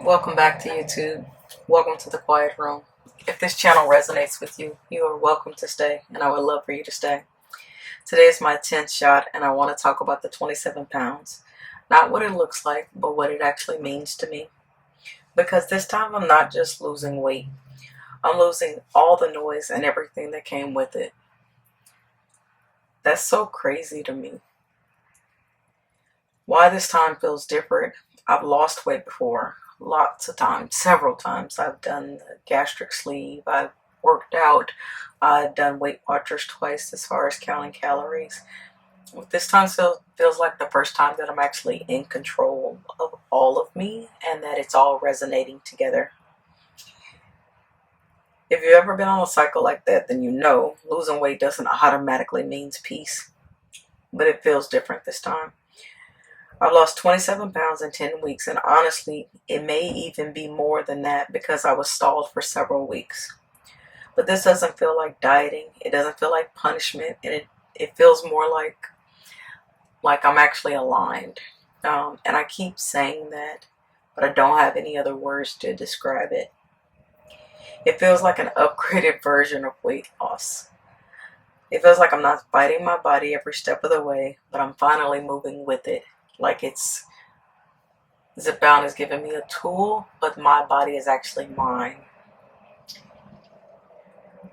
Welcome back to YouTube. Welcome to the Quiet Room. If this channel resonates with you, you are welcome to stay, and I would love for you to stay. Today is my 10th shot, and I want to talk about the 27 pounds. Not what it looks like, but what it actually means to me. Because this time I'm not just losing weight, I'm losing all the noise and everything that came with it. That's so crazy to me. Why this time feels different? I've lost weight before. Lots of times, several times. I've done the gastric sleeve, I've worked out, I've done Weight Watchers twice as far as counting calories. This time feels like the first time that I'm actually in control of all of me and that it's all resonating together. If you've ever been on a cycle like that, then you know losing weight doesn't automatically means peace, but it feels different this time. I've lost 27 pounds in 10 weeks, and honestly, it may even be more than that because I was stalled for several weeks. But this doesn't feel like dieting. It doesn't feel like punishment, and it feels more like I'm actually aligned. And I keep saying that, but I don't have any other words to describe it. It feels like an upgraded version of weight loss. It feels like I'm not fighting my body every step of the way, but I'm finally moving with it. Like it's Zepbound is giving me a tool, but my body is actually mine.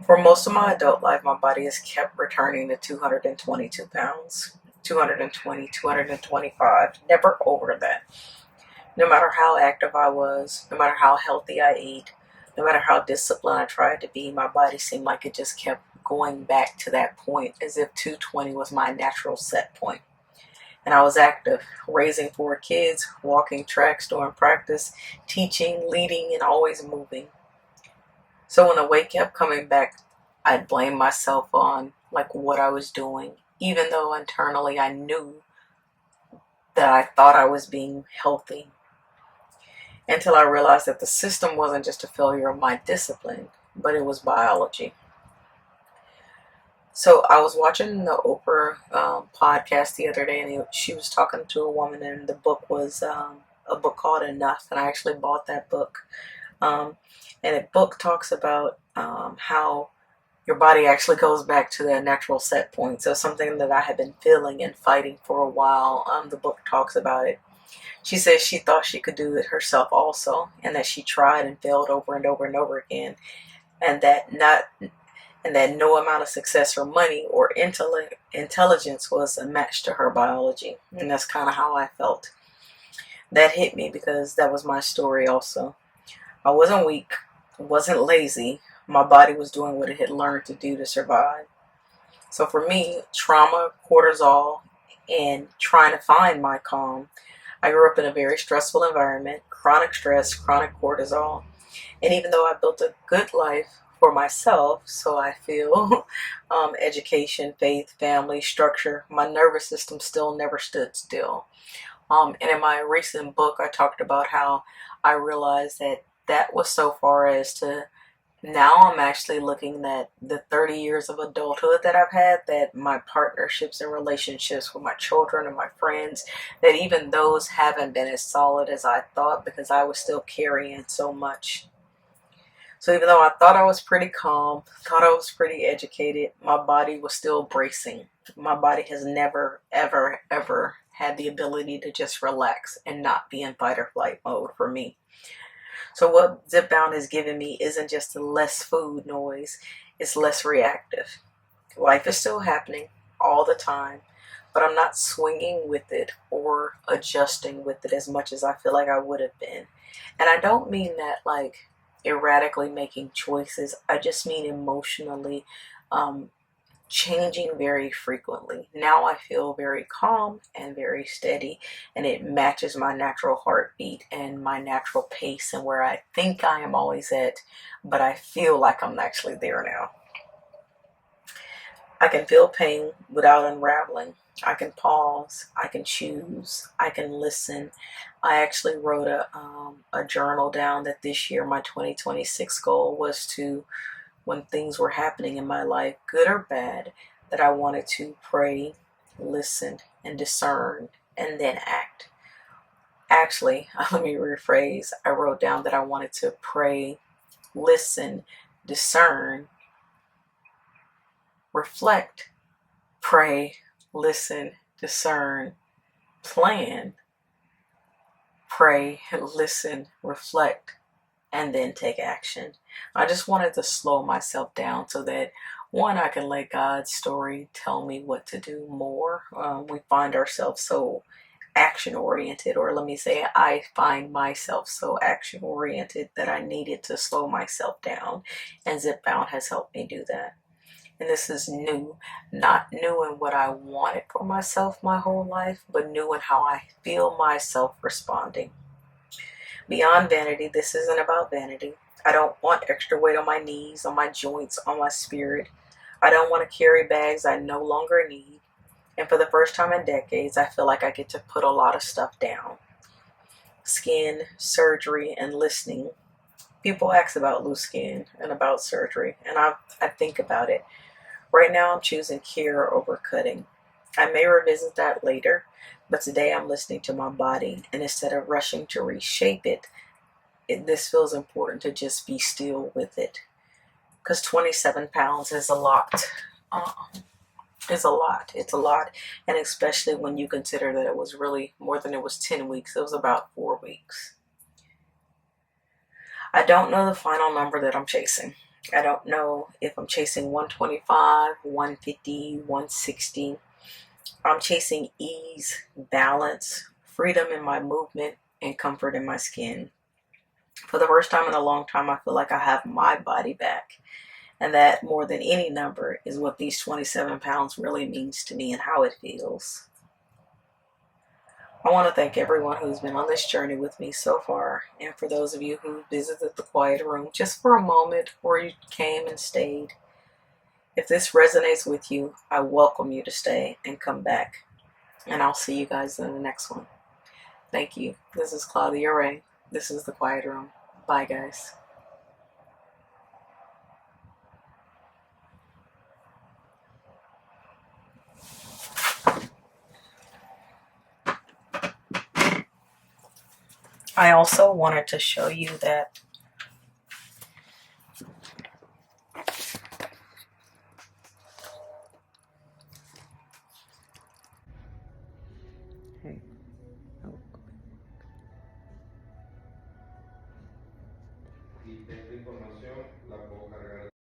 For most of my adult life, my body has kept returning to 222 pounds, 220, 225, never over that. No matter how active I was, no matter how healthy I ate, no matter how disciplined I tried to be, my body seemed like it just kept going back to that point as if 220 was my natural set point. And I was active, raising 4 kids, walking tracks during practice, teaching, leading, and always moving. So when the weight kept coming back, I'd blame myself on like what I was doing, even though internally I knew that I thought I was being healthy. Until I realized that the system wasn't just a failure of my discipline, but it was biology. So I was watching the Oprah podcast the other day, and she was talking to a woman, and the book was a book called Enough, and I actually bought that book. And the book talks about how your body actually goes back to their natural set point. So something that I had been feeling and fighting for a while. The book talks about it. She says she thought she could do it herself also, and that she tried and failed over and over and over again, and that no amount of success or money or intelligence was a match to her biology. And that's kind of how I felt. That hit me because that was my story also. I wasn't weak, wasn't lazy. My body was doing what it had learned to do to survive. So for me, trauma, cortisol, and trying to find my calm. I grew up in a very stressful environment, chronic stress, chronic cortisol. And even though I built a good life for myself, so I feel, education, faith, family, structure, my nervous system still never stood still. And in my recent book, I talked about how I realized that was so far as to now I'm actually looking at the 30 years of adulthood that I've had, that my partnerships and relationships with my children and my friends, that even those haven't been as solid as I thought because I was still carrying so much. So even though I thought I was pretty calm, thought I was pretty educated, my body was still bracing. My body has never, ever, ever had the ability to just relax and not be in fight or flight mode for me. So what Zepbound has given me isn't just less food noise, it's less reactive. Life is still happening all the time, but I'm not swinging with it or adjusting with it as much as I feel like I would have been. And I don't mean that like erratically making choices. I just mean emotionally changing very frequently. Now I feel very calm and very steady, and it matches my natural heartbeat and my natural pace and where I think I am always at, but I feel like I'm actually there now. I can feel pain without unraveling. I can pause. I can choose. I can listen. I actually wrote a journal down that this year my 2026 goal was to, when things were happening in my life, good or bad, that I wanted to pray, listen, and discern, and then act. Actually, let me rephrase. I wrote down that I wanted to pray, listen, discern, reflect, pray, listen, discern, plan, pray, listen, reflect, and then take action. I just wanted to slow myself down so that one, I can let God's story tell me what to do more. We find ourselves so action oriented, or let me say, I find myself so action oriented that I needed to slow myself down, and Zepbound has helped me do that. And this is new, not new in what I wanted for myself my whole life, but new in how I feel myself responding. Beyond vanity, this isn't about vanity. I don't want extra weight on my knees, on my joints, on my spirit. I don't want to carry bags I no longer need. And for the first time in decades, I feel like I get to put a lot of stuff down. Skin, surgery, and listening. People ask about loose skin and about surgery, and I think about it. Right now, I'm choosing care over cutting. I may revisit that later, but today I'm listening to my body, and instead of rushing to reshape it, this feels important to just be still with it. Because 27 pounds is a lot. Uh, it's a lot. It's a lot. And especially when you consider that it was really more than it was 10 weeks. It was about 4 weeks. I don't know the final number that I'm chasing. I don't know if I'm chasing 125, 150, 160. I'm chasing ease, balance, freedom in my movement, and comfort in my skin. For the first time in a long time, I feel like I have my body back. And that, more than any number, is what these 27 pounds really means to me and how it feels. I want to thank everyone who's been on this journey with me so far, and for those of you who visited the quiet room just for a moment or you came and stayed. If this resonates with you, I welcome you to stay and come back. And I'll see you guys in the next one. Thank you. This is Clauthia Ray. This is the quiet room. Bye, guys. I also wanted to show you that hey. Oh. Y esta información la puedo cargar